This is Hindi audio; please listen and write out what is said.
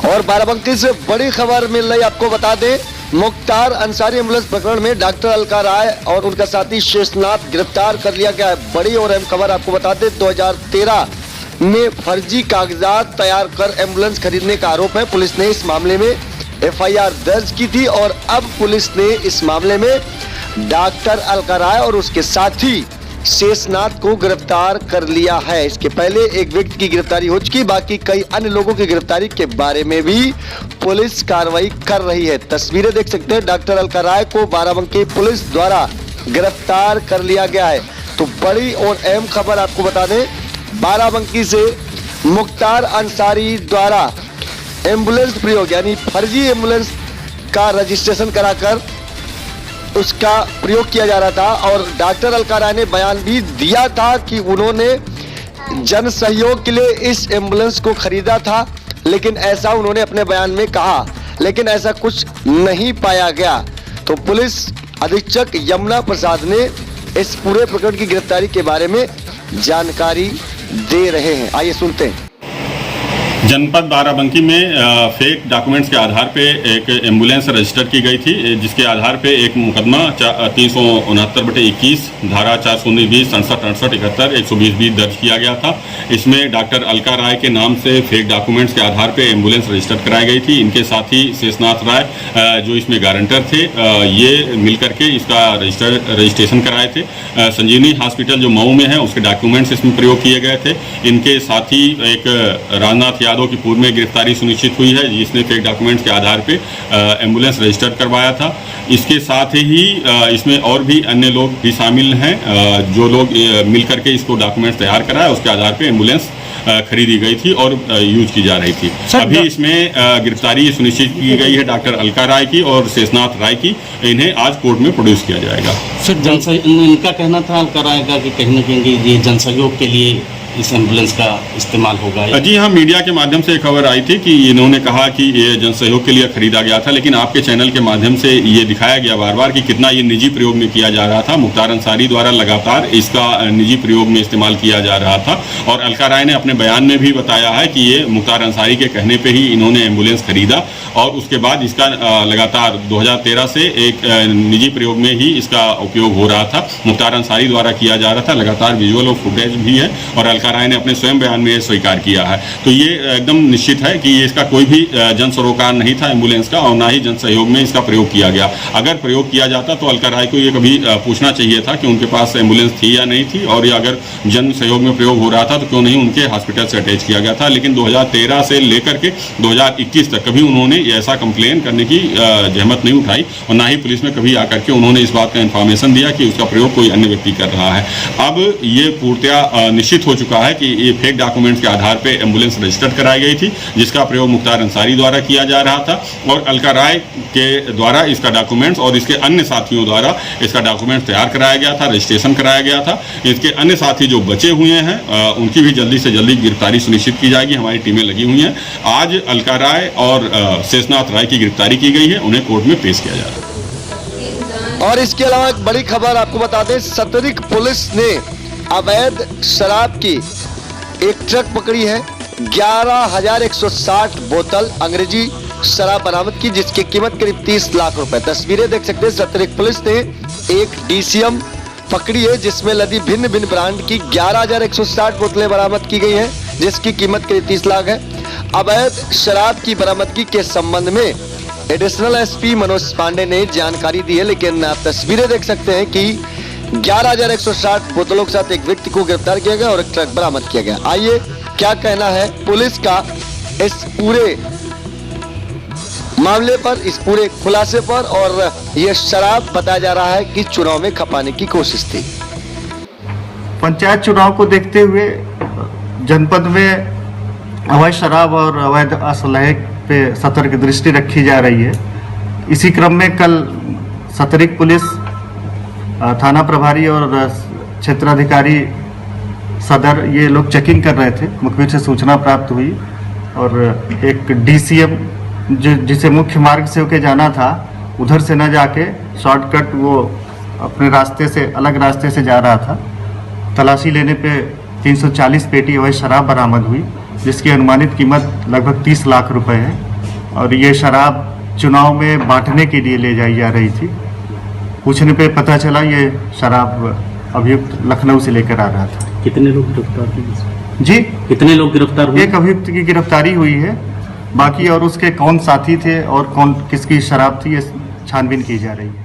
और बाराबंकी से बड़ी खबर मिल रही, आपको बता दें मुख्तार अंसारी एम्बुलेंस प्रकरण में डॉक्टर अलका राय और उनका साथी शेषनाथ गिरफ्तार कर लिया गया है। बड़ी और अहम खबर आपको बता दें 2013 में फर्जी कागजात तैयार कर एम्बुलेंस खरीदने का आरोप है। पुलिस ने इस मामले में एफआईआर दर्ज की थी और अब पुलिस ने इस मामले में डॉक्टर अलका राय और उसके साथी शेषनाथ को गिरफ्तार कर लिया है। इसके पहले एक व्यक्ति की गिरफ्तारी हो चुकी, बाकी कई अन्य लोगों की गिरफ्तारी के बारे में भी पुलिस कार्रवाई कर रही है। तस्वीरें देख सकते हैं, डॉक्टर अलका राय को बाराबंकी पुलिस द्वारा गिरफ्तार कर लिया गया है। तो बड़ी और अहम खबर आपको बता दें, बाराबंकी से मुख्तार अंसारी द्वारा एम्बुलेंस प्रयोग यानी फर्जी एम्बुलेंस का रजिस्ट्रेशन कराकर उसका प्रयोग किया जा रहा था और डॉक्टर अलका राय ने बयान भी दिया था कि उन्होंने जन सहयोग के लिए इस एम्बुलेंस को खरीदा था, लेकिन ऐसा उन्होंने अपने बयान में कहा, लेकिन ऐसा कुछ नहीं पाया गया। तो पुलिस अधीक्षक यमुना प्रसाद ने इस पूरे प्रकरण की गिरफ्तारी के बारे में जानकारी दे रहे हैं। आइए सुनते हैं। जनपद बाराबंकी में फेक डॉक्यूमेंट्स के आधार पे एक एम्बुलेंस रजिस्टर की गई थी, जिसके आधार पे एक मुकदमा 369/21 धारा 419 67 68 71 120 दर्ज किया गया था। इसमें डॉक्टर अलका राय के नाम से फेक डॉक्यूमेंट्स के आधार पे एम्बुलेंस रजिस्टर कराई गई थी। इनके साथी शेषनाथ राय जो इसमें गारंटर थे, ये मिलकर के इसका रजिस्ट्रेशन कराए थे। संजीवनी हॉस्पिटल जो मऊ में है उसके डॉक्यूमेंट्स इसमें प्रयोग किए गए थे। इनके साथी एक राजनाथ यादव की पूर्व में गिरफ्तारी सुनिश्चित हुई है, जिसने फेक डॉक्यूमेंट्स के आधार पे एम्बुलेंस रजिस्टर करवाया था। इसके साथ ही इसमें और भी अन्य लोग भी शामिल हैं, जो लोग मिलकर के इसको डॉक्यूमेंट्स तैयार कराया, उसके आधार पे एम्बुलेंस खरीदी गई थी और यूज की जा रही थी। अभी इसमें गिरफ्तारी सुनिश्चित की गई है डॉक्टर अलका राय की और शेषनाथ राय की। इन्हें आज कोर्ट में प्रोड्यूस किया जाएगा। सर, इनका कहना था अलका राय का कि कहीं न कहीं ये जनसहयोग के लिए इस एम्बुलेंस का इस्तेमाल होगा। जी हाँ, मीडिया के माध्यम से खबर आई थी कि इन्होंने कहा कि ये जनसहयोग के लिए खरीदा गया था, लेकिन आपके चैनल के माध्यम से ये दिखाया गया बार बार कि कितना ये निजी प्रयोग में किया जा रहा था। मुख्तार अंसारी द्वारा लगातार इसका निजी प्रयोग में इस्तेमाल किया जा रहा था और अलका राय ने अपने बयान में भी बताया है कि ये मुख्तार अंसारी के कहने पर ही इन्होंने एम्बुलेंस खरीदा और उसके बाद इसका लगातार 2013 से एक निजी प्रयोग में ही इसका उपयोग हो रहा था। मुख्तार अंसारी द्वारा किया जा रहा था, लगातार विजुअल और फुटेज भी है और अलका राय ने अपने स्वयं बयान में स्वीकार किया है। तो ये एकदम निश्चित है कि इसका कोई भी जन सरोकार नहीं था एम्बुलेंस का और ना ही जन सहयोग में इसका प्रयोग किया गया। अगर प्रयोग किया जाता तो अलका राय को ये कभी पूछना चाहिए था कि उनके पास एम्बुलेंस थी या नहीं थी, और ये अगर जन सहयोग में प्रयोग हो रहा था तो क्यों नहीं उनके हॉस्पिटल से अटैच किया गया था। लेकिन 2013 से लेकर के 2021 तक कभी उन्होंने ऐसा कंप्लेन करने की जहमत नहीं उठाई और ना ही पुलिस में कभी आकर के उन्होंने इस बात का इन्फॉर्मेशन दिया कि उसका प्रयोग कोई अन्य व्यक्ति कर रहा है। अब ये पूर्णतया निश्चित हो चुका है कि ये फेक डॉक्यूमेंट्स के आधार पे एम्बुलेंस रजिस्टर्ड कराई गई थी, जिसका प्रयोग मुख्तार अंसारी द्वारा किया जा रहा था और अलका राय के द्वारा इसका डॉक्यूमेंट्स और इसके अन्य साथियों द्वारा इसका डॉक्यूमेंट्स तैयार कराया गया था, रजिस्ट्रेशन कराया गया था। इसके अन्य साथी जो बचे हुए हैं उनकी भी जल्दी से जल्दी गिरफ्तारी सुनिश्चित की जाएगी। हमारी टीमें लगी हुई हैं। आज अलका राय और शेषनाथ राय की गिरफ्तारी की गई है, उन्हें कोर्ट में पेश किया जा रहा है। और इसके अलावा एक बड़ी खबर आपको बता दें, सतरिक पुलिस ने अवैध शराब की एक ट्रक पकड़ी है। 11,160 बोतल अंग्रेजी शराब बरामद की, जिसकी कीमत करीब 30 लाख रुपए। तस्वीरें देख सकते हैं, सतरिक पुलिस ने एक DCM पकड़ी है जिसमें लदी भिन्न भिन्न ब्रांड की 11,160 बोतलें बरामद की गई हैं, जिसकी कीमत करीब 30 लाख है। अवैध शराब की बरामदगी के संबंध में एडिशनल SP मनोज पांडे ने जानकारी दी है, लेकिन आप तस्वीरें देख सकते हैं कि 11,160 बोतलों के साथ एक व्यक्ति को गिरफ्तार किया गया और एक ट्रक बरामद किया गया। आइए क्या कहना है पुलिस का इस पूरे मामले पर, इस पूरे खुलासे पर। और यह शराब बताया जा रहा है कि चुनाव में खपाने की कोशिश थी। पंचायत चुनाव को देखते हुए जनपद में अवैध शराब और अवैध असलहे पे सतर्क दृष्टि रखी जा रही है। इसी क्रम में कल सतरिक पुलिस थाना प्रभारी और क्षेत्राधिकारी सदर ये लोग चेकिंग कर रहे थे। मुखबिर से सूचना प्राप्त हुई और एक DCM जिसे मुख्य मार्ग से होके जाना था, उधर से न जाके शॉर्टकट वो अपने रास्ते से अलग रास्ते से जा रहा था। तलाशी लेने पे 340 पेटी अवैध शराब बरामद हुई, जिसकी अनुमानित कीमत लगभग 30 लाख रुपए है और ये शराब चुनाव में बांटने के लिए ले जाई जा रही थी। पूछने पे पता चला ये शराब अभियुक्त लखनऊ से लेकर आ रहा था। कितने लोग गिरफ्तार हुए जी, कितने लोग गिरफ्तार हुए? एक अभियुक्त की गिरफ्तारी हुई है, बाकी और उसके कौन साथी थे और कौन किसकी शराब थी ये छानबीन की जा रही है।